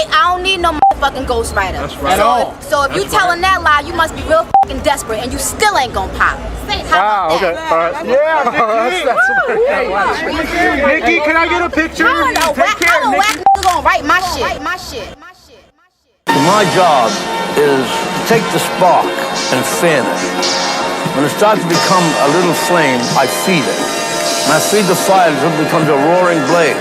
I don't need no motherfucking ghostwriter. That's right. So if you telling that lie, you must be real fucking desperate, and you still ain't gonna pop. Wow, okay, alright. Yeah, Nikki, can I get a picture? I'm a whack nigga gonna write my shit. My job is to take the spark and fan it. When it starts to become a little flame, I feed it. And I feed the fire until it becomes a roaring blaze.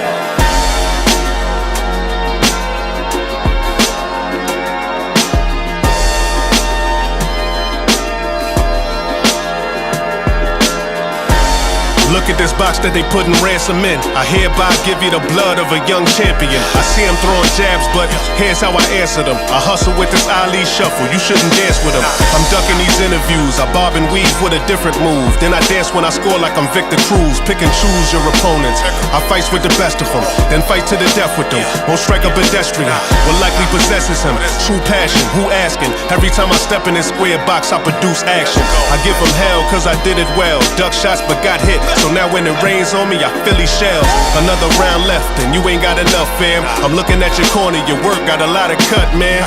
Look at this box that they putting Ransom in. I hereby give you the blood of a young champion. I see him throwing jabs, but here's how I answer them. I hustle with this Ali shuffle, you shouldn't dance with him. I'm ducking these interviews, I bob and weave with a different move. Then I dance when I score like I'm Victor Cruz. Pick and choose your opponents. I fight with the best of them, then fight to the death with them. Won't strike a pedestrian, what likely possesses him. True passion, who asking? Every time I step in this square box, I produce action. I give them hell cause I did it well. Duck shots but got hit. So now when it rains on me, I fill these shells. Another round left, and you ain't got enough, fam. I'm looking at your corner, your work got a lot of cut, man.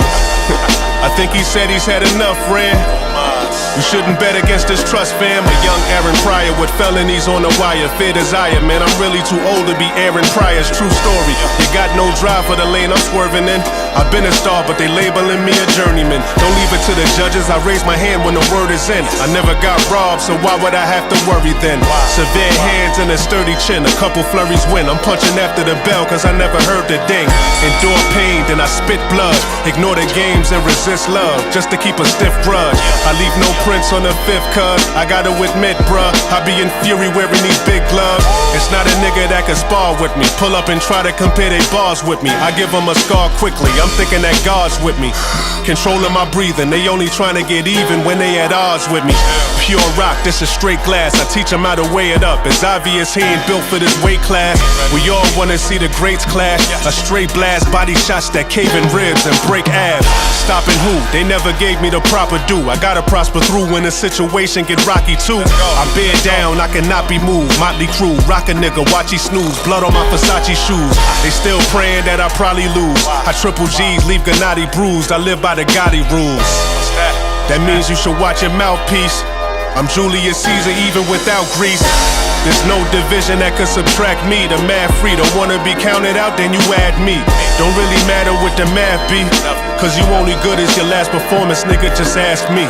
I think he said he's had enough, Ran. You shouldn't bet against this trust, fam. A young Aaron Pryor with felonies on the wire. Fear desire, man, I'm really too old to be Aaron Pryor's true story. You got no drive for the lane I'm swerving in. I've been a star, but they labeling me a journeyman. Don't leave it to the judges, I raise my hand when the word is in. I never got robbed, so why would I have to worry then? Severe hands and a sturdy chin, a couple flurries win. I'm punching after the bell, cause I never heard the ding. Endure pain, then I spit blood. Ignore the games and resist love, just to keep a stiff grudge. I leave no prints on the fifth, cuz I gotta admit, bruh, I be in fury wearing these big gloves. It's not a nigga that can spar with me. Pull up and try to compare they bars with me. I give them a scar quickly, I'm thinking that God's with me. Controlling my breathing, they only trying to get even when they at odds with me. Pure rock, this is straight glass, I teach them how to weigh it up. It's obvious he ain't built for this weight class. We all wanna see the greats clash. A straight blast, body shots that cave in ribs and break abs. Stopping who? They never gave me the proper due. I gotta prosper through when the situation get rocky too. I bear down, I cannot be moved. Motley Crue, rock a nigga, watch he snooze. Blood on my Versace shoes. They still praying that I probably lose. I triple G's, leave Gennady bruised. I live by the Gotti rules. That means you should watch your mouthpiece. I'm Julius Caesar even without Greece. There's no division that could subtract me. The math free, don't wanna be counted out, then you add me. Don't really matter what the math be, cause you only good as your last performance, nigga, just ask me.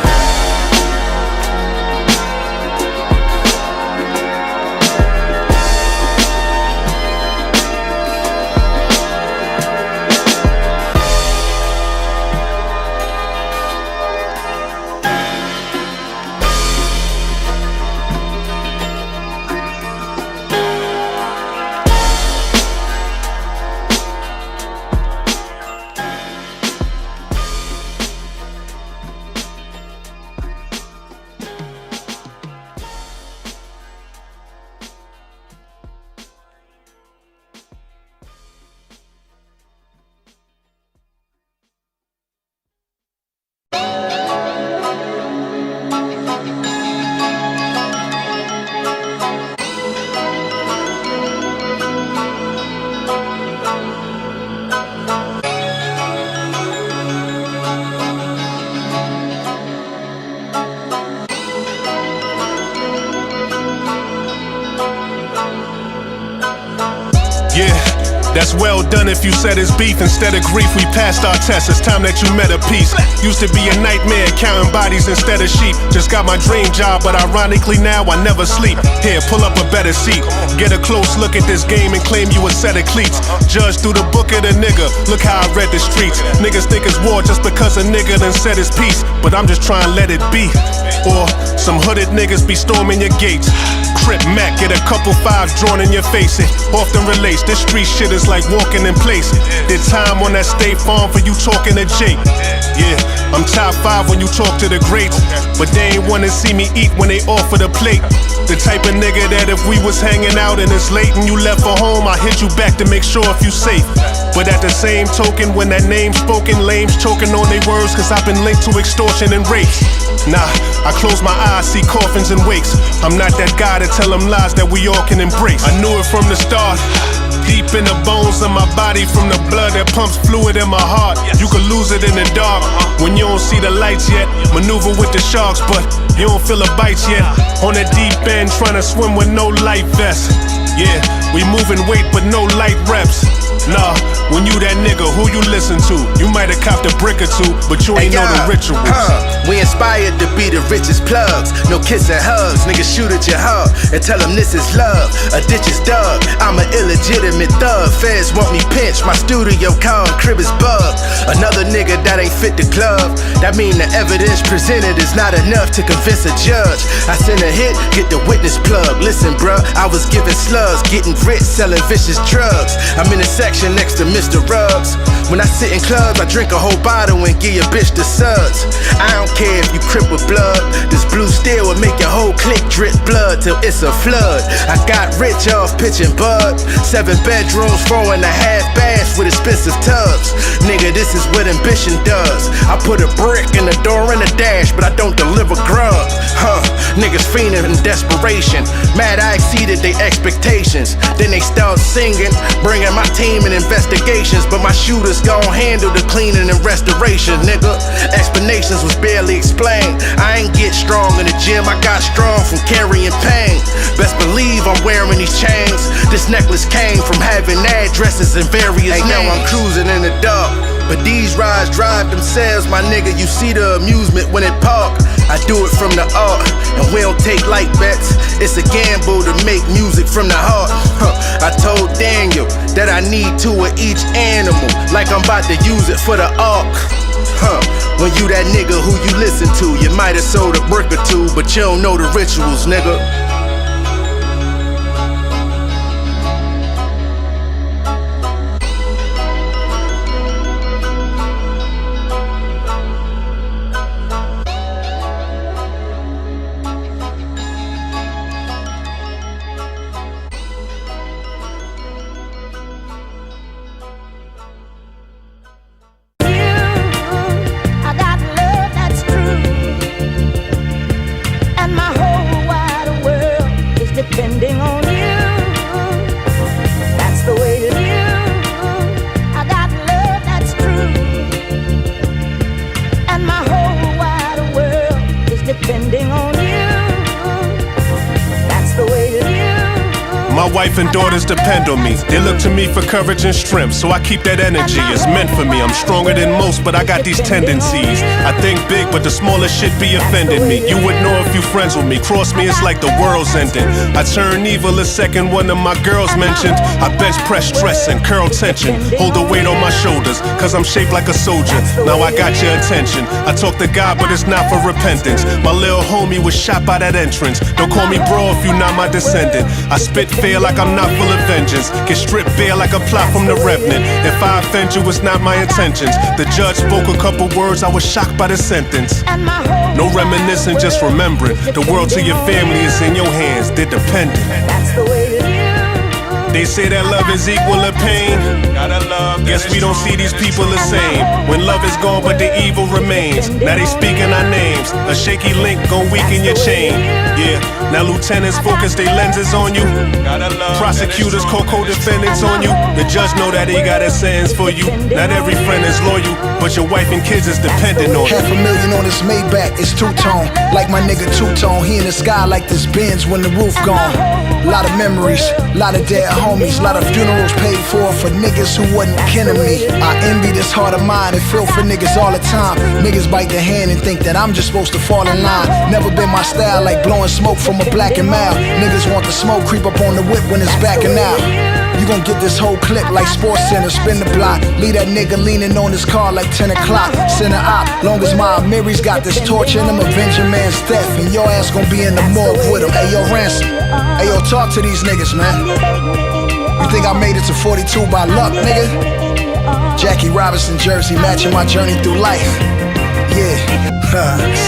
That's well done if you said it's beef. Instead of grief, we passed our test. It's time that you met a piece. Used to be a nightmare, counting bodies instead of sheep. Just got my dream job, but ironically now I never sleep. Here, pull up a better seat. Get a close look at this game and claim you a set of cleats. Judge through the book of the nigga. Look how I read the streets. Niggas think it's war just because a nigga done said his piece. But I'm just trying to let it be. Or some hooded niggas be storming your gates. Crip Mac, get a couple fives drawn in your face. It often relates, this street shit is like walking in place. Did time on that State Farm for you talking to Jake. Yeah, I'm top 5 when you talk to the greats, but they ain't wanna see me eat when they offer the plate. The type of nigga that if we was hanging out and it's late and you left for home, I hit you back to make sure if you safe. But at the same token, when that name's spoken, lames choking on they words, cause I've been linked to extortion and rape. Nah, I close my eyes, see coffins and wakes. I'm not that guy to tell them lies that we all can embrace. I knew it from the start. deep in the bones of my body from the blood that pumps fluid in my heart. You could lose it in the dark when you don't see the lights yet. Maneuver with the sharks, but you don't feel the bites yet. On the deep end, trying to swim with no life vest. Yeah, we moving weight but no light reps. Nah, when you that nigga, who you listen to? You might have copped a brick or two, but you ain't know the rituals. We inspired to be the richest plugs. No kiss and hugs, niggas shoot at your heart and tell them this is love. A ditch is dug, I'm an illegitimate thug. Feds want me pinched, my studio call crib is bugged. Another nigga that ain't fit the club. That mean the evidence presented is not enough to convince a judge. I send a hit, get the witness plug. Listen bruh, I was giving slugs, getting rich, selling vicious drugs. I'm in the section next to Mr. Ruggs. When I sit in clubs, I drink a whole bottle and give your bitch the suds. I don't care if you crip with blood. This blue steel will make your whole clique drip blood till it's a flood. I got rich off pitching bud. 7 bedrooms, 4.5 baths with expensive tubs. Nigga, this is what ambition does. I put a brick in the door and a dash, but I don't deliver grub. Niggas fiending in desperation. Mad I exceeded their expectations. Then they start singing, bringing my team in investigations, but my shooters gon' handle the cleaning and restoration, nigga. Explanations was barely explained. I ain't get strong in the gym, I got strong from carrying pain. Best believe I'm wearing these chains. This necklace came from having addresses and various names. Now I'm cruising in the dark, but these rides drive themselves, my nigga. You see the amusement when it park. I do it from the art, and we don't take light bets. It's a gamble to make music from the heart. I told Daniel that I need 2 of each animal, like I'm about to use it for the ark. When you that nigga who you listen to, you might have sold a brick or two, but you don't know the rituals, nigga. My wife and daughters depend on me. They look to me for courage and strength, so I keep that energy. It's meant for me. I'm stronger than most, but I got these tendencies. I think big, but the smallest shit be offending me. You would know if you friends with me. Cross me, it's like the world's ending. I turn evil the second one of my girls mentioned. I bench press stress and curl tension. Hold the weight on my shoulders, cause I'm shaped like a soldier. Now I got your attention. I talk to God, but it's not for repentance. My little homie was shot by that entrance. Don't call me bro if you not my descendant. I spit fair like I'm not full of vengeance. Get stripped bare like a plot from the Revenant. If I offend you, it's not my intentions. The judge spoke a couple words, I was shocked by the sentence. No reminiscing, just remembering. The world to your family is in your hands, they're dependent. They say that love is equal to pain. Guess we don't see these people the same. When love is gone but the evil remains. Now they speaking our names. A shaky link gon' weaken your chain. Yeah, now lieutenants focus their lenses on you. Prosecutors call co-defendants on you. The judge know that he got a sentence for you. Not every friend is loyal, but your wife and kids is dependent on you. $500,000 on this Maybach, it's two-tone. Like my nigga two-tone, he in the sky like this Benz when the roof gone. Lot of memories, lot of dead homies, lot of funerals paid for niggas who wasn't kin to me. I envy this heart of mine and feel for niggas all the time. Niggas bite their hand and think that I'm just supposed to fall in line. Never been my style, like blowing smoke from a black and mild. Niggas want the smoke, creep up on the whip when it's backing out. You gon' get this whole clip like Sports Center, spin the block. Leave that nigga leaning on his car like 10 o'clock. Send a op, long as my Mary's got this torch in him, avenge a man's death, and your ass gon' be in the morgue with him. Hey yo, Ransom, hey yo, talk to these niggas, man. You think I made it to 42 by luck, nigga? Jackie Robinson jersey matching my journey through life. Yeah.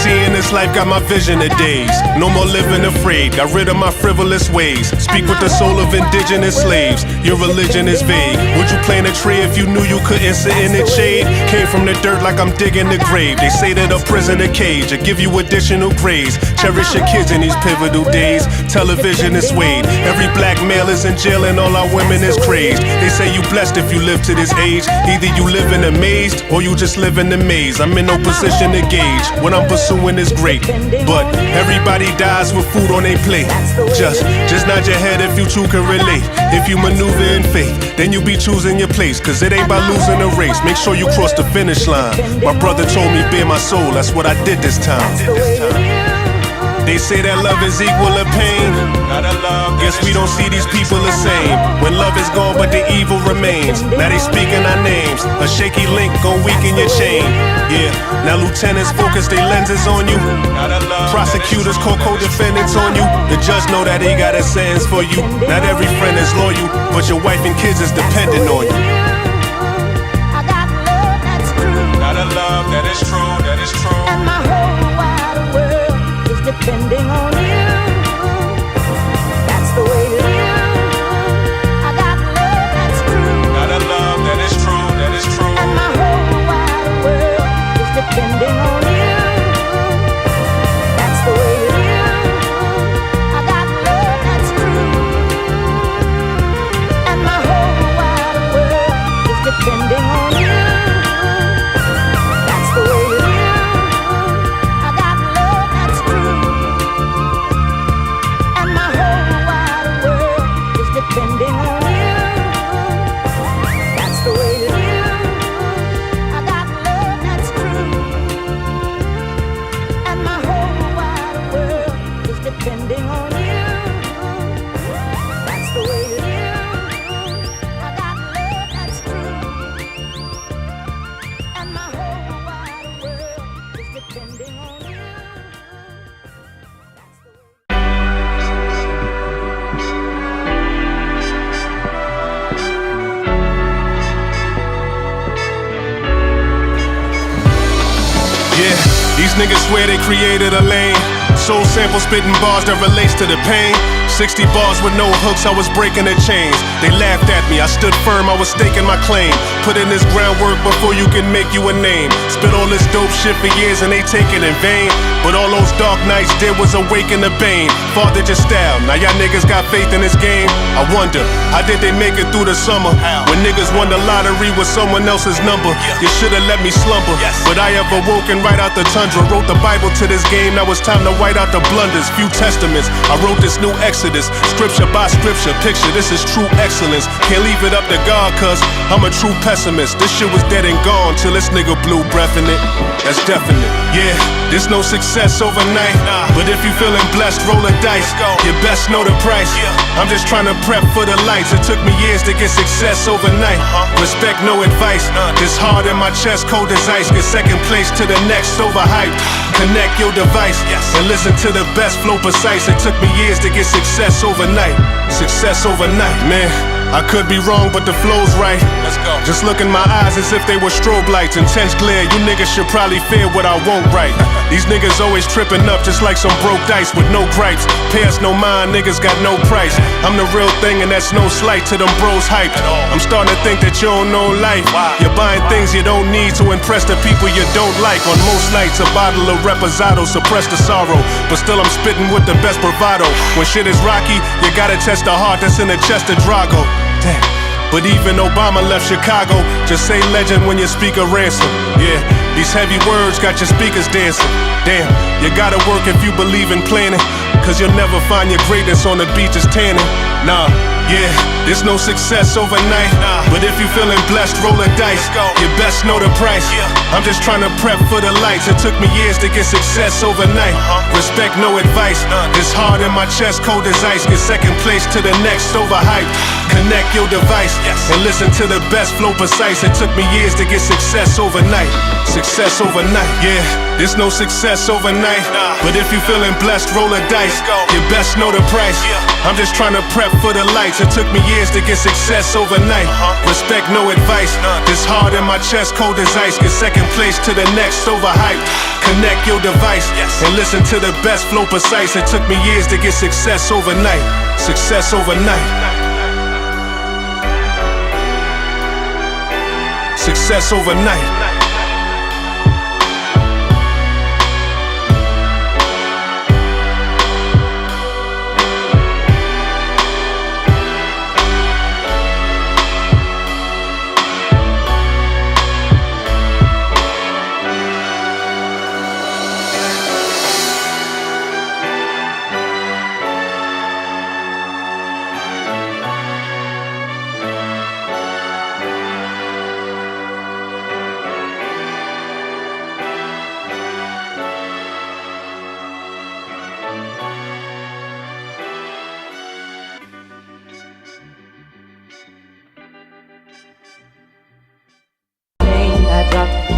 Seeing this life got my vision of days. No more living afraid, got rid of my frivolous ways. Speak with the soul of indigenous slaves. Your religion is vague. Would you plant a tree if you knew you couldn't sit in its shade? Came from the dirt like I'm digging the grave. They say that a prison a cage, or give you additional grades. Cherish your kids in these pivotal days. Television is swayed. Every black male is in jail and all our women is crazed. They say you blessed if you live to this age. Either you live in a maze or you just live in the maze. I'm in no position to gauge. What I'm pursuing is great, but everybody dies with food on their plate. Just nod your head if you too can relate. If you maneuver in faith, then you be choosing your place. Cause it ain't by losing a race. Make sure you cross the finish line. My brother told me bear my soul, that's what I did this time. They say that love is equal to pain. Guess we don't see these people the same. When love is gone but the evil remains. Now they speaking our names. A shaky link gon' weaken your chain. Yeah, now lieutenants focus their lenses on you. Prosecutors call co-defendants on you. The judge know that he got a sentence for you. Not every friend is loyal, but your wife and kids is dependent on you. Got a love that is true, that is true. And my whole wide world is depending on you. That's the way it is. I got love that's true. Got a love that is true, that is true. And my whole wide world is depending on you. That's the way it is. I got love that's true. And my whole wide world is depending on you. That's the way it is. I got love that's true. And my whole wide world is depending on you. That's the way it is. I got love that's true. And my whole wide world is depending on you. That's the way it is. I got love that's true. And my whole wide world is depending on you. That's the way. Yeah, these niggas swear they created a lane. Soul sample spitting bars that relates to the pain. 60 bars with no hooks, I was breaking the chains. They laughed at me, I stood firm, I was staking my claim. Put in this groundwork before you can make you a name. Spit all this dope shit for years and they take it in vain. But all those dark nights did was awaken the bane. Fathered your style, now y'all niggas got faith in this game. I wonder, how did they make it through the summer? When niggas won the lottery with someone else's number. You should've let me slumber, but I have awoken right out the tundra. Wrote the Bible to this game, now it's time to white out the blunders. Few testaments, I wrote this new Exodus. Scripture by scripture, picture, this is true excellence. Can't leave it up to God, cause I'm a true pessimist. This shit was dead and gone till this nigga blew breath in it. That's definite. Yeah, there's no success overnight. But if you feeling blessed, roll a dice. You best know the price. I'm just trying to prep for the lights. It took me years to get success overnight. Respect, no advice. This hard in my chest, cold as ice. Get second place to the next, overhyped. Connect your device and listen to the best flow precise. It took me years to get success overnight. Success overnight, man. I could be wrong, but the flow's right. Let's go. Just look in my eyes as if they were strobe lights. Intense glare, you niggas should probably fear what I won't write. These niggas always tripping up just like some broke dice with no gripes. Pay us no mind, niggas got no price. I'm the real thing and that's no slight to them bros hyped. I'm starting to think that you don't know life. You're buying things you don't need to impress the people you don't like. On most nights, a bottle of Reposado suppress the sorrow. But still I'm spitting with the best bravado. When shit is rocky, you gotta test the heart that's in the chest of Drago. Damn. But even Obama left Chicago. Just say legend when you speak of Ransom. Yeah, these heavy words got your speakers dancing. Damn, you gotta work if you believe in planning. Cause you'll never find your greatness on the beaches tanning. Nah, yeah, there's no success overnight. But if you feeling blessed, roll a dice. You best know the price. I'm just trying to prep for the lights. It took me years to get success overnight. Respect, no advice. This hard in my chest, cold as ice. Get second place to the next, overhyped. Connect your device and listen to the best flow precise. It took me years to get success overnight. Success overnight, yeah. There's no success overnight. But if you feeling blessed, roll a dice. You best know the price. I'm just trying to prep for the lights. It took me years to get success overnight. Respect, no advice. This hard in my chest, cold as ice. Get second place to the next, overhyped. Connect your device and listen to the best flow precise. It took me years to get success overnight. Success overnight. Success overnight.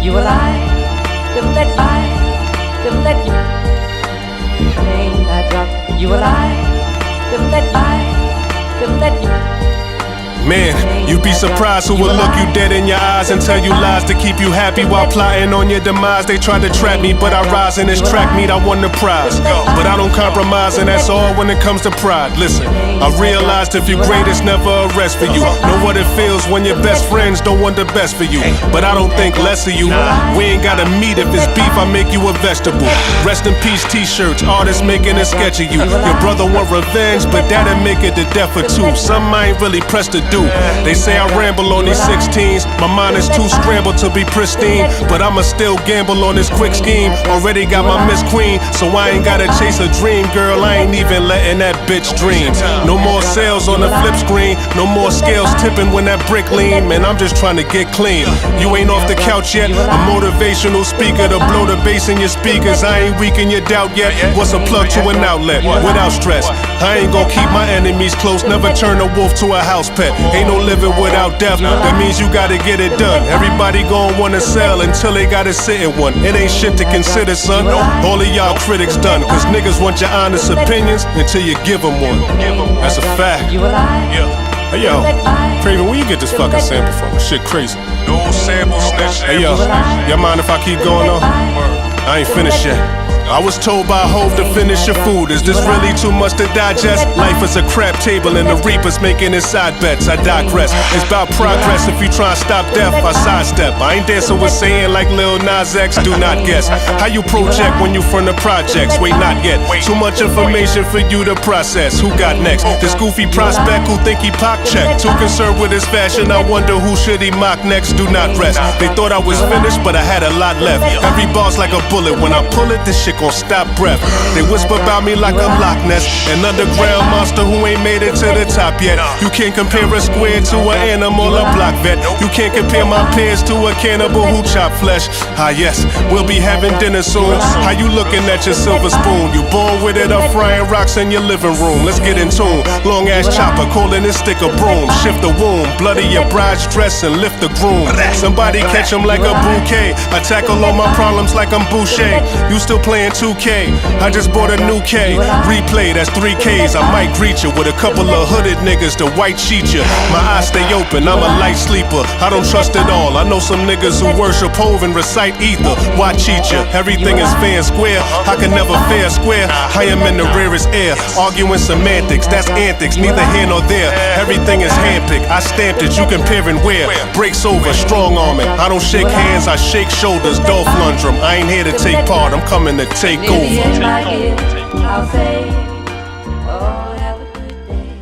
You alive, don't let by, don't let you. Pain I drop, you alive, don't let by, don't let you. Man, you'd be surprised who will look you dead in your eyes and tell you lies to keep you happy while plotting on your demise. They tried to trap me, but I rise in this track meet, I won the prize. But I don't compromise, and that's all when it comes to pride. Listen, I realized if you're great, it's never a rest for you. Know what it feels when your best friends don't want the best for you. But I don't think less of you. We ain't gotta meet if it's beef, I make you a vegetable. Rest in peace t-shirts, artists making a sketch of you. Your brother want revenge, but that'll make it to death for two. Something I ain't really pressed to do. They say I ramble on these 16s. My mind is too scrambled to be pristine, but I'ma still gamble on this quick scheme. Already got my Miss Queen, so I ain't gotta chase a dream. Girl, I ain't even letting that bitch dream. No more sales on the flip screen, no more scales tipping when that brick lean. Man, I'm just trying to get clean. You ain't off the couch yet, a motivational speaker to blow the bass in your speakers. I ain't weak in your doubt yet. What's a plug to an outlet without stress? I ain't gonna keep my enemies close, never turn a wolf to a house pet. Ain't no living without death, that means you gotta get it done. Everybody gon' wanna sell until they gotta sit in one. It ain't shit to consider, son. All of y'all critics done, cause niggas want your honest opinions until you give them one. That's a fact. Hey yo, Craven, where you get this fucking sample from? This shit crazy. No sample snitch. Hey yo, y'all mind if I keep going on? I ain't finished yet. I was told by Hove to finish your food. Is this really too much to digest? Life is a crap table and the reapers making his side bets. I digress. It's about progress. If you try and stop death, I sidestep. I ain't dancing with saying like Lil Nas X. Do not guess how you project when you from the projects. Wait, not yet. Too much information for you to process. Who got next? This goofy prospect who think he pock check. Too concerned with his fashion. I wonder who should he mock next. Do not rest. They thought I was finished, but I had a lot left. Every bar's like a bullet. When I pull it, this shit gon' stop breath. They whisper about me like I'm Loch Ness, an underground monster who ain't made it to the top yet. You can't compare a square to an animal, a block vet. You can't compare my peers to a cannibal who chop flesh. Ah yes, we'll be having dinner soon. How you looking at your silver spoon? You born with it, I'm frying rocks in your living room. Let's get in tune. Long ass chopper, calling this stick a broom. Shift the womb, bloody your bride's dress and lift the groom. Somebody catch him like a bouquet. I tackle all my problems like I'm Boucher. You still playing 2K? I just bought a new K. Replay, that's 3Ks. I might greet you with a couple of hooded niggas to white cheat you. My eyes stay open, I'm a light sleeper. I don't trust it all. I know some niggas who worship Hove and recite ether. Why cheat you? Everything is fair and square. I can never fair square. I am in the rarest air. Arguing semantics, that's antics. Neither here nor there. Everything is handpicked. I stamped it, you compare and wear. Breaks over, strong arming. I don't shake hands, I shake shoulders. Dolph Lundgren, I ain't here to take part. I'm coming to take over. I'll say, oh, have a good day.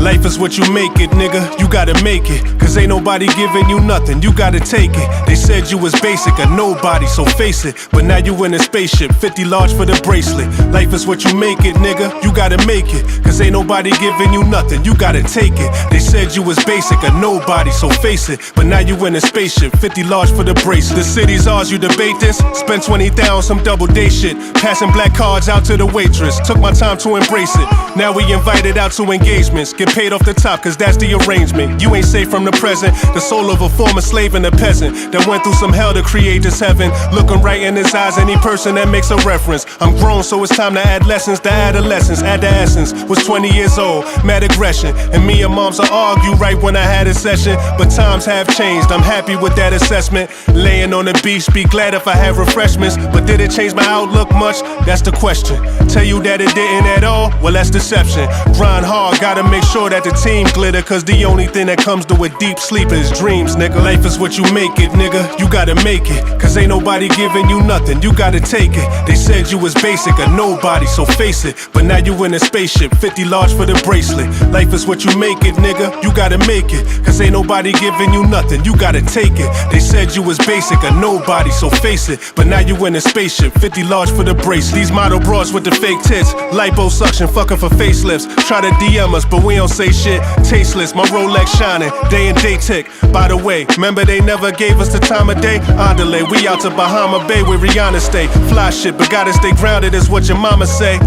Life is what you make it, nigga. You gotta make it, cause ain't nobody giving you nothing. You gotta take it. They said you was basic, a nobody, so face it. But now you in a spaceship, 50 large for the bracelet. Life is what you make it, nigga. You gotta make it, cause ain't nobody giving you nothing. You gotta take it. They said you was basic, a nobody, so face it. But now you in a spaceship, 50 large for the bracelet. The city's ours, you debate this? Spend 20,000 on some double day shit. Passing black cards out to the waitress. Took my time to embrace it. Now we invited out to engagements. Get paid off the top, cause that's the arrangement. You ain't safe from the present. The soul of a former slave and a peasant that went through some hell to create this heaven. Looking right in his eyes, any person that makes a reference. I'm grown, so it's time to add lessons to adolescence. Add the essence. Was 20 years old, mad aggression. And me and moms will argue right when I had a session. But times have changed, I'm happy with that assessment. Laying on the beach, be glad if I have refreshments. But did it change my outlook much? That's the question. Tell you that it didn't at all? Well, that's deception. Grind hard, gotta make sure that the team glitter. Cause the only thing that comes to a deep sleep is dreams, nigga. Life is what you make it, nigga. You gotta make it, cause ain't nobody giving you nothing. You gotta take it. They said you was basic, a nobody, so face it. But now you in a spaceship, 50 large for the bracelet. Life is what you make it, nigga. You gotta make it, cause ain't nobody giving you nothing. You gotta take it. They said you was basic, a nobody, so face it. But now you in a spaceship, 50 large for the bracelet. These model bras with the fake tits, liposuction, fucking for facelifts. Try to DM us, but we don't say shit. Tasteless, my Rolex shining, day and day tick. By the way, remember they never gave us the time of day? Andale, we out to Bahama Bay where Rihanna stay. Fly shit, but gotta stay grounded is what your mama say.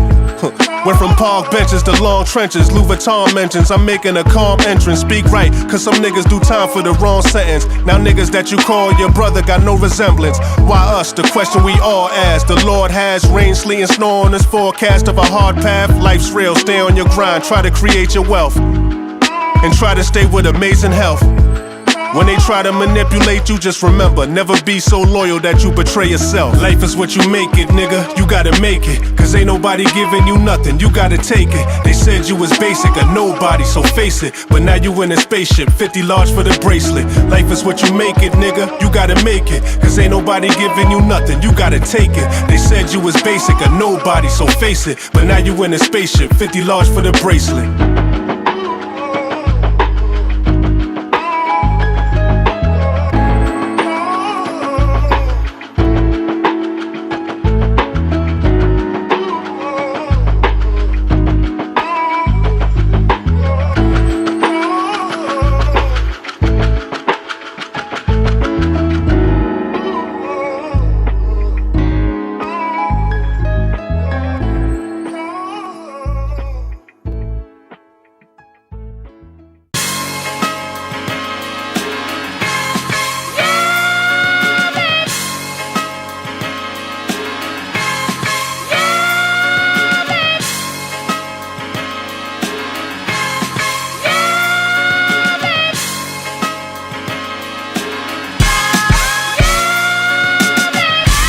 Went from park benches to long trenches. Louis Vuitton mentions I'm making a calm entrance. Speak right, cause some niggas do time for the wrong sentence. Now niggas that you call your brother got no resemblance. Why us? The question we all ask. The Lord has rain, sleet, and snow on this forecast of a hard path. Life's real, stay on your grind, try to create your wealth. And try to stay with amazing health. When they try to manipulate you, just remember, never be so loyal that you betray yourself. Life is what you make it, nigga. You gotta make it, cause ain't nobody giving you nothing. You gotta take it. They said you was basic, a nobody, so face it. But now you in a spaceship, 50 large for the bracelet. Life is what you make it, nigga. You gotta make it, cause ain't nobody giving you nothing. You gotta take it. They said you was basic, a nobody, so face it. But now you in a spaceship, 50 large for the bracelet.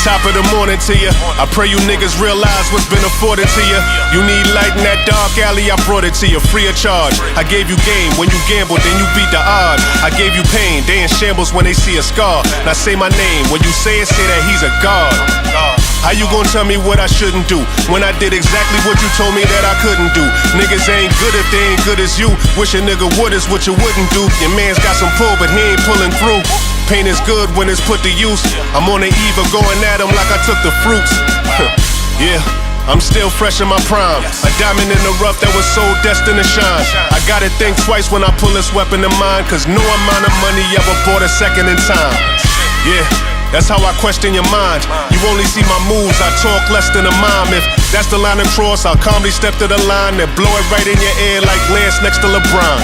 Top of the morning to you. I pray you niggas realize what's been afforded to you. You need light in that dark alley, I brought it to you free of charge. I gave you game when you gambled, then you beat the odds. I gave you pain, they in shambles when they see a scar. Now say my name, when you say it, say that he's a god. How you gonna tell me what I shouldn't do when I did exactly what you told me that I couldn't do? Niggas ain't good if they ain't good as you. Wish a nigga would is what you wouldn't do. Your man's got some pull, but he ain't pulling through. Pain is good when it's put to use. I'm on the eve of going at him like I took the fruits. Yeah, I'm still fresh in my prime. A diamond in the rough that was so destined to shine. I gotta think twice when I pull this weapon of mine, cause no amount of money ever bought a second in time. Yeah, that's how I question your mind. You only see my moves, I talk less than a mime. If that's the line across, I'll calmly step to the line and blow it right in your ear like Lance next to LeBron.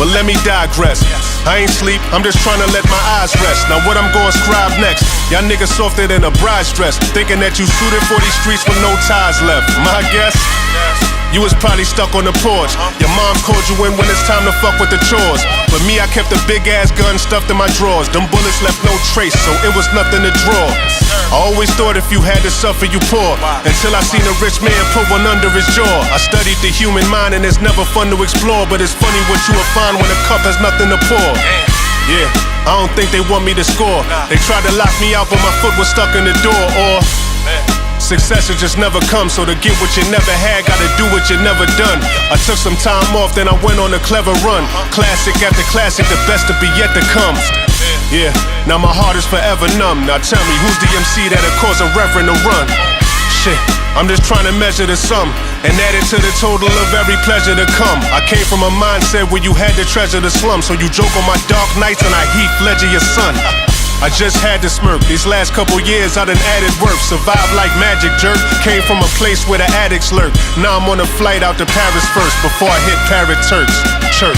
But let me digress. I ain't sleep, I'm just trying to let my eyes rest. Now what I'm gonna scribe next? Y'all niggas softer than a bride's dress, thinking that you suited for these streets with no ties left. My guess? You was probably stuck on the porch. Your mom called you in when it's time to fuck with the chores. But me, I kept a big ass gun stuffed in my drawers. Them bullets left no trace, so it was nothing to draw. I always thought if you had to suffer, you poor. Until I seen a rich man put one under his jaw. I studied the human mind and it's never fun to explore, but it's funny what you will find when a cup has nothing to pour. Yeah, I don't think they want me to score. They tried to lock me out, but my foot was stuck in the door. Or Success will just never come, so to get what you never had, gotta do what you never done. I took some time off, then I went on a clever run. Classic after classic, the best to be yet to come. Yeah, now my heart is forever numb. Now tell me, who's the MC that'll cause a reverend to run? Shit, I'm just trying to measure the sum and add it to the total of every pleasure to come. I came from a mindset where you had to treasure the slum, so you joke on my dark nights and I heat ledger your son. I just had to smirk. These last couple years I done added work. Survived like magic, jerk. Came from a place where the addicts lurk. Now I'm on a flight out to Paris first before I hit Parrot Turks. Church.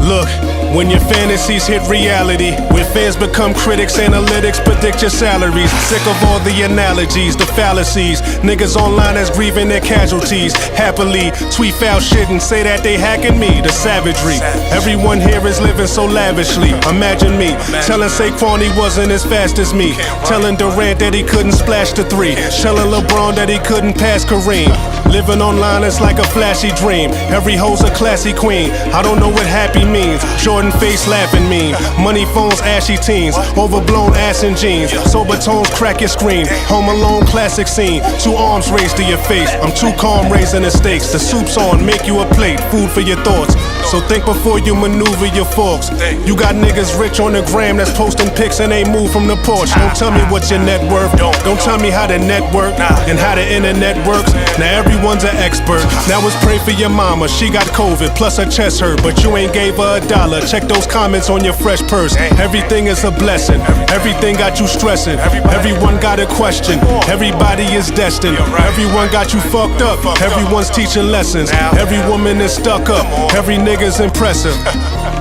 Look, when your fantasies hit reality, when fans become critics, analytics predict your salaries. Sick of all the analogies, the fallacies. Niggas online as grieving their casualties. Happily tweet foul shit and say that they hacking me. The savagery. Everyone here is living so lavishly. Imagine me telling Saquon he wasn't as fast as me. Telling Durant that he couldn't splash the three. Telling LeBron that he couldn't pass Kareem. Living online is like a flashy dream. Every hoe's a classy queen. I don't know what happy means. Jordan face laughing mean. Money phones, ashy teens. Overblown ass and jeans. Sober tones crack your screen. Home Alone classic scene. 2 arms raised to your face. I'm too calm raising the stakes. The soup's on, make you a plate. Food for your thoughts. So think before you maneuver your forks. You got niggas rich on the gram that's posting pics and they move from the porch. Don't tell me what's your net worth. Don't tell me how the network and how the internet works. Now everyone's an expert. Now it's pray for your mama. She got COVID plus her chest hurt, but you ain't gave her $1. Check those comments on your fresh purse. Everything is a blessing. Everything got you stressing. Everyone got a question. Everybody is destined. Everyone got you fucked up. Everyone's teaching lessons. Every woman is stuck up. Every nigga's impressive.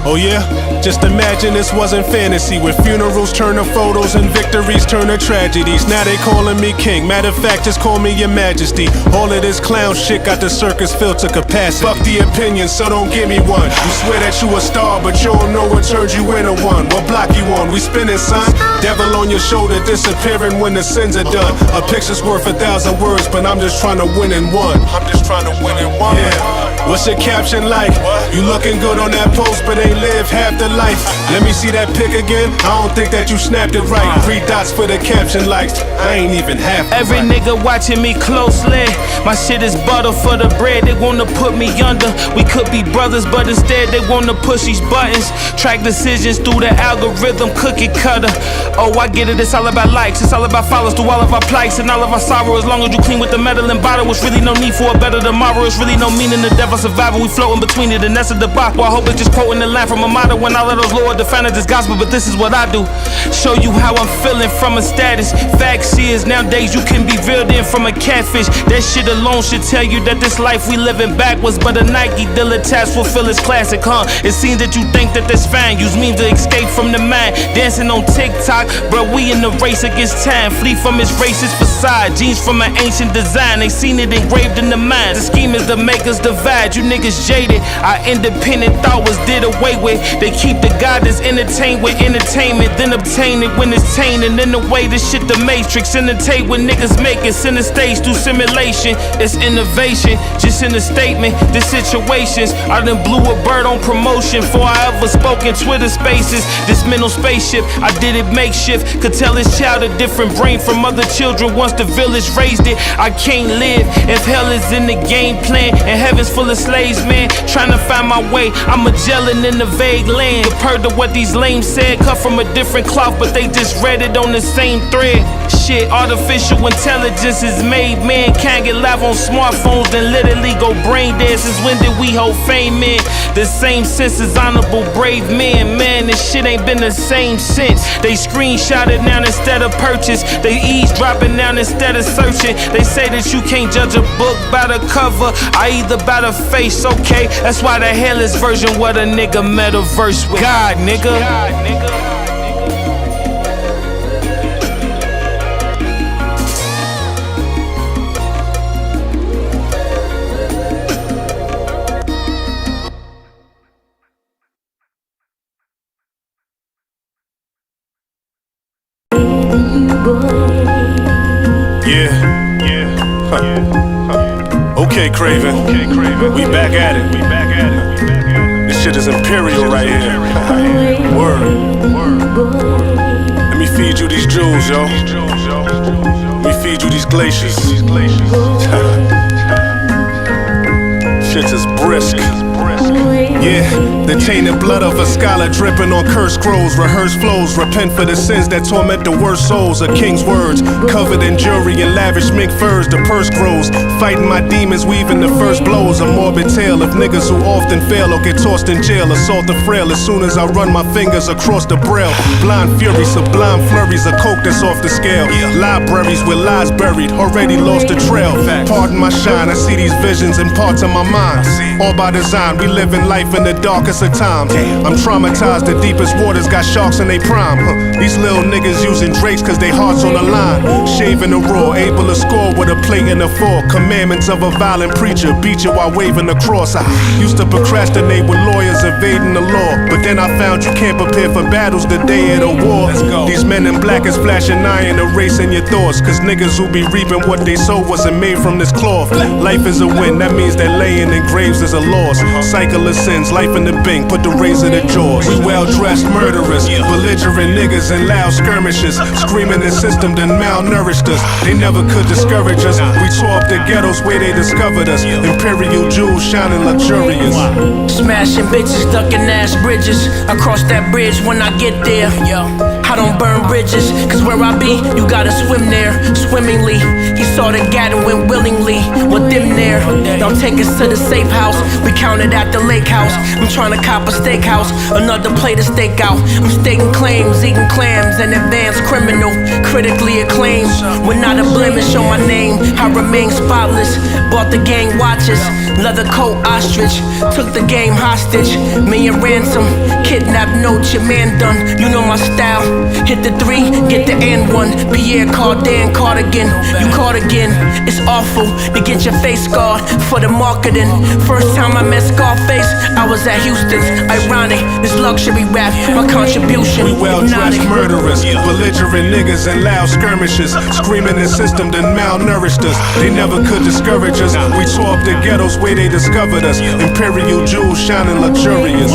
Oh yeah? Just imagine this wasn't fantasy, where funerals turn to photos and victories turn to tragedies. Now they calling me king. Matter of fact, just call me your majesty. All of this clown shit got the circus filled to capacity. Fuck the opinion, so don't give me one. You swear that you a star, but you don't know what turns you into one. What block you on? We spinning, son. Devil on your shoulder, disappearing when the sins are done. A picture's worth 1,000 words, but I'm just trying to win in one. I'm just trying to win in one. Yeah. What's your caption like? You looking good on that post, but ain't live half the life. Let me see that pic again. I don't think that you snapped it right. 3 dots for the caption likes. I ain't even half. Every nigga watching me closely. My shit is butter for the bread. They wanna put me under. We could be brothers, but instead they wanna push these buttons. Track decisions through the algorithm, cookie cutter. Oh, I get it. It's all about likes. It's all about follows through all of our plights and all of our sorrow. As long as you clean with the metal and bottle, it's really no need for a better tomorrow. It's really no meaning to death or survival. We floating between it, and that's a debacle. I hope it's just quoting the line from a motto when all of those Lord defended this gospel. But this is what I do: show you how I'm feeling from a status. Facts is nowadays you can be veiled in from a catfish. That shit alone should tell you that this life we living backwards. But a Nike dealer task fulfill its classic, huh? It seems that you think that that's fine. Use memes to escape from the mind. Dancing on TikTok, bro, we in the race against time. Flee from its racist facade. Jeans from an ancient design, they seen it engraved in the mind. The scheme is to make us divide. You niggas jaded. Our independent thought was did away with. They keep the God that's entertained with entertainment, then obtain it when it's tainted. In the way this shit the Matrix imitate when niggas make it. Center stage through simulation. It's innovation, just in a statement. The situations, I done blew a bird on promotion before I ever spoke in Twitter spaces. This mental spaceship, I did it makeshift. Could tell this child a different brain from other children once the village raised it. I can't live if hell is in the game plan and heaven's full of slaves, man. Trying to find my way, I'm Magellan in the vague land. Compared to what these lames said, cut from a different cloth, but they just read it on the same thread. Shit, artificial intelligence is made. Mankind get live on smartphones, then literally go brain dead. Since when did we hold fame in? The same sense as honorable brave men. Man, this shit ain't been the same since. They screenshot it now instead of purchase. They eavesdropping now instead of searching. They say that you can't judge a book by the cover, I either by the face, okay? That's why the hell is version what a nigga metaverse with God, nigga. Okay, Craven. We back at it. This shit is Imperial right here. Word. Let me feed you these jewels, yo. Let me feed you these glaciers. Shit is brisk. Yeah, the tainted blood of a scholar dripping on cursed scrolls, rehearsed flows, repent for the sins that torment the worst souls. A king's words, covered in jewelry and lavish mink furs, the purse grows. Fighting my demons, weaving the first blows. A morbid tale of niggas who often fail or get tossed in jail. Assault the frail as soon as I run my fingers across the braille. Blind fury, sublime flurries of coke that's off the scale. Libraries with lies buried, already lost the trail. Pardon my shine, I see these visions in parts of my mind. All by design, we living life in the darkest of times. I'm traumatized, the deepest waters got sharks in they prime. These little niggas using drakes cause they hearts on the line. Shaving the raw, able to score with a plate and a fork. Commandments of a violent preacher, beat you while waving the cross. I used to procrastinate with lawyers evading the law, but then I found you can't prepare for battles the day of the war. These men in black is flashing iron, erasing your thoughts. Cause niggas who be reaping what they sow wasn't made from this cloth. Life is a win, that means that laying in graves is a loss. Cycle of sins, life in the bank, put the razor to jaws. We well-dressed murderers, belligerent niggas in loud skirmishes, screaming the system then malnourished us. They never could discourage us. We tore up the ghettos where they discovered us. Imperial jewels shining luxurious. Smashing bitches, ducking ass bridges. I cross that bridge when I get there. I don't burn bridges, cause where I be, you gotta swim there, swimmingly. He saw the gat and went willingly, with them there. Don't take us to the safe house, we counted at the lake house. I'm trying to cop a steakhouse, another plate of steak out. I'm staking claims, eating clams, an advanced criminal, critically acclaimed. With not a blemish on my name, I remain spotless. Bought the gang watches, leather coat ostrich. Took the game hostage, me and Ransom. Kidnap notes, your man done, you know my style. Hit the 3, get the N1. Pierre Cardin, cardigan, you caught again. It's awful to get your face scarred for the marketing. First time I met Scarface, I was at Houston's. Ironic, this luxury rap, my contribution. We well-dressed murderers, belligerent niggas in loud skirmishes, screaming the system that malnourished us. They never could discourage us. We tore up the ghettos where they discovered us. Imperial jewels shining luxurious.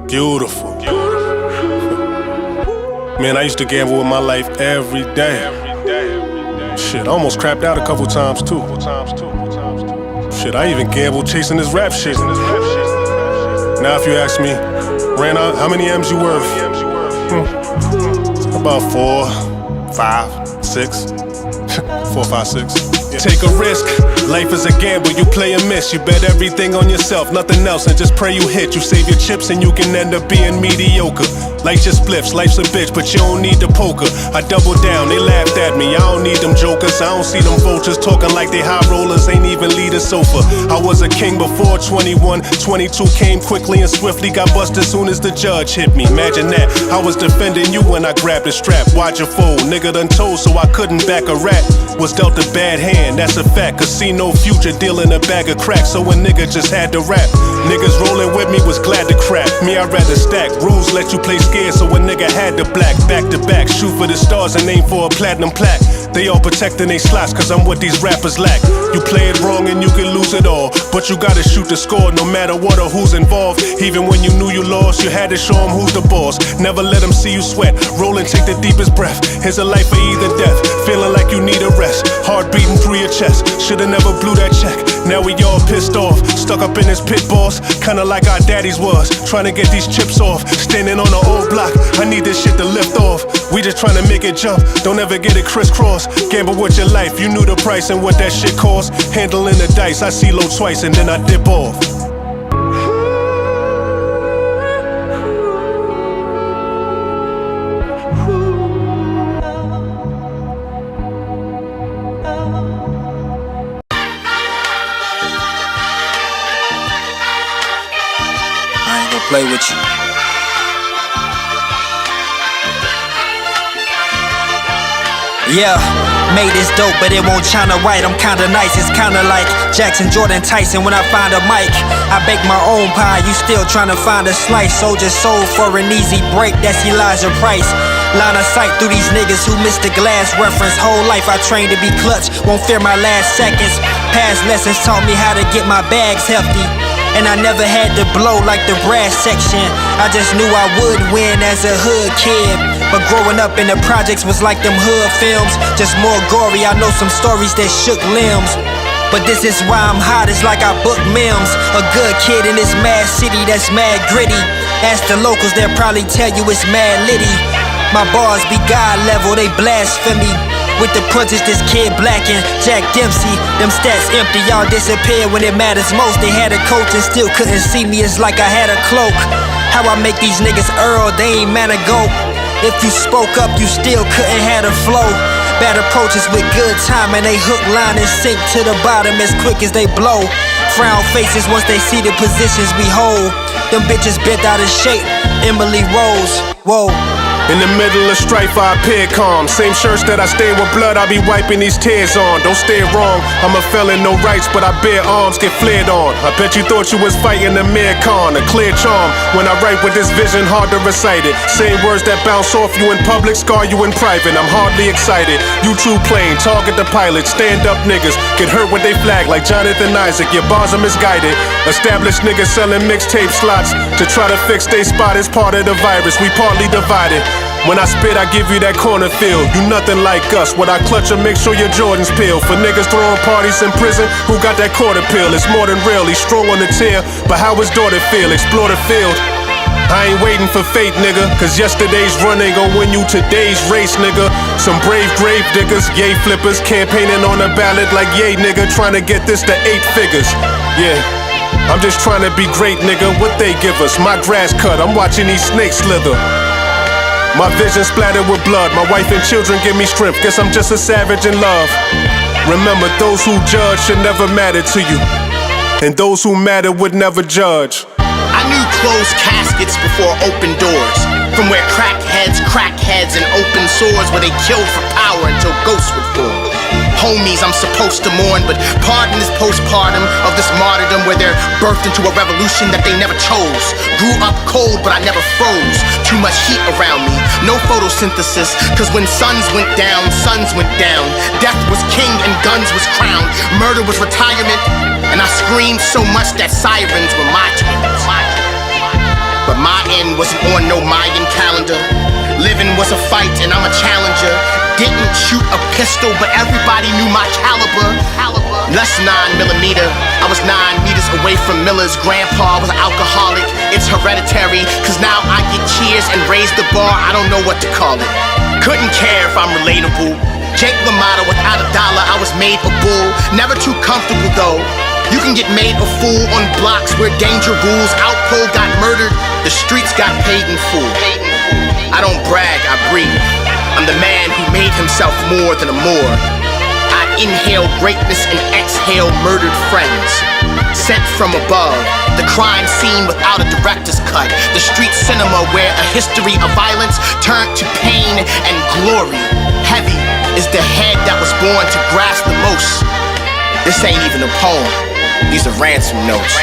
Beautiful. Man, I used to gamble with my life every day. Shit, I almost crapped out a couple times too. Shit, I even gambled chasing this rap shit. Now if you ask me, Rana, how many M's you worth? About 4, 5, 6. 4, 5, 6. Take a risk, life is a gamble, you play and miss. You bet everything on yourself, nothing else, and just pray you hit. You save your chips and you can end up being mediocre. Life's your spliffs, life's a bitch, but you don't need the poker. I doubled down, they laughed at me, I don't need them jokers. I don't see them vultures talking like they high rollers, ain't even lead a sofa. I was a king before 21, 22 came quickly and swiftly, got busted soon as the judge hit me. Imagine that, I was defending you when I grabbed the strap. Watch your fold, nigga done told so I couldn't back a rat. Was dealt a bad hand, that's a fact. Casino future dealing a bag of crack, so a nigga just had to rap. Niggas rolling with me was glad to crap. Me, I'd rather stack. Rules let you play scared, so a nigga had to black. Back to back, shoot for the stars and aim for a platinum plaque. They all protecting they slots, cause I'm what these rappers lack. You play it wrong and you can lose it all, but you gotta shoot the score no matter what or who's involved. Even when you knew you lost, you had to show them who's the boss. Never let them see you sweat. Roll and take the deepest breath. Here's a life for either death. Feeling like you need a rest. Heart beating through your chest. Should've never blew that check. Now we all pissed off. Stuck up in this pit boss. Kinda like our daddies was. Trying to get these chips off. Standing on an old block. I need this shit to lift off. We just trying to make it jump. Don't ever get it crisscross. Gamble with your life. You knew the price and what that shit cost. Handling the dice. I see low twice and then I dip off. play with you. Yeah, made this dope, but it won't China right. I'm kinda nice, it's kinda like Jackson, Jordan, Tyson when I find a mic. I bake my own pie, you still tryna find a slice. Soldier sold for an easy break, that's Elijah Price. Line of sight through these niggas who missed the glass reference. Whole life I trained to be clutch, won't fear my last seconds. Past lessons taught me how to get my bags hefty. And I never had to blow like the brass section. I just knew I would win as a hood kid. But growing up in the projects was like them hood films, just more gory. I know some stories that shook limbs. But this is why I'm hot, it's like I book Mims. A good kid in this mad city that's mad gritty. Ask the locals, they'll probably tell you it's mad litty. My bars be God level, they blasphemy. With the punches, this kid Black and Jack Dempsey. Them stats empty, y'all disappear when it matters most. They had a coach and still couldn't see me, it's like I had a cloak. How I make these niggas Earl, they ain't man a goat. If you spoke up, you still couldn't have a flow. Bad approaches with good time and they hook, line and sink to the bottom as quick as they blow. Frown faces once they see the positions we hold. Them bitches bent out of shape, Emily Rose, whoa. In the middle of strife, I appear calm. Same shirts that I stain with blood, I be wiping these tears on. Don't stay wrong, I'm a felon, no rights, but I bear arms, get flared on. I bet you thought you was fighting a mere con, a clear charm. When I write with this vision, hard to recite it. Same words that bounce off you in public, scar you in private. I'm hardly excited. You too plain, target the pilot. Stand up niggas, get hurt when they flag like Jonathan Isaac. Your bars are misguided. Established niggas selling mixtape slots to try to fix they spot as part of the virus. We partly divided. When I spit, I give you that corner feel. You nothing like us. What I clutch and make sure your Jordans peel. For niggas throwing parties in prison, who got that quarter pill? It's more than real. He's strong on the tail, but how his daughter feel? Explore the field. I ain't waiting for fate, nigga, cause yesterday's run ain't gon' win you today's race, nigga. Some brave grave diggers, yay flippers, campaigning on the ballot like yay, nigga, trying to get this to 8 figures. Yeah, I'm just trying to be great, nigga. What they give us? My grass cut, I'm watching these snakes slither. My vision splattered with blood, my wife and children give me strength. Guess I'm just a savage in love. Remember, those who judge should never matter to you, and those who matter would never judge. I knew closed caskets before open doors. From where crackheads, and open sores, where they killed for power until ghosts would fall. Homies I'm supposed to mourn, but pardon is postpartum of this martyrdom where they're birthed into a revolution that they never chose. Grew up cold, but I never froze. Too much heat around me, no photosynthesis, cause when suns went down, Death was king and guns was crowned. Murder was retirement, and I screamed so much that sirens were my twins. But my end wasn't on no Mayan calendar. Living was a fight and I'm a challenger. Didn't shoot a pistol, but everybody knew my caliber. Less 9mm. I was 9 meters away from Miller's grandpa was an alcoholic. It's hereditary, cause now I get cheers and raise the bar. I don't know what to call it. Couldn't care if I'm relatable. Jake LaMotta without a dollar, I was made a bull. Never too comfortable though. You can get made a fool on blocks where danger rules. Outpool got murdered, the streets got paid in full. I don't brag, I breathe. I'm the man who made himself more than a Moor. I inhale greatness and exhale murdered friends. Sent from above, the crime scene without a director's cut. The street cinema where a history of violence turned to pain and glory. Heavy is the head that was born to grasp the most. This ain't even a poem, these are ransom notes.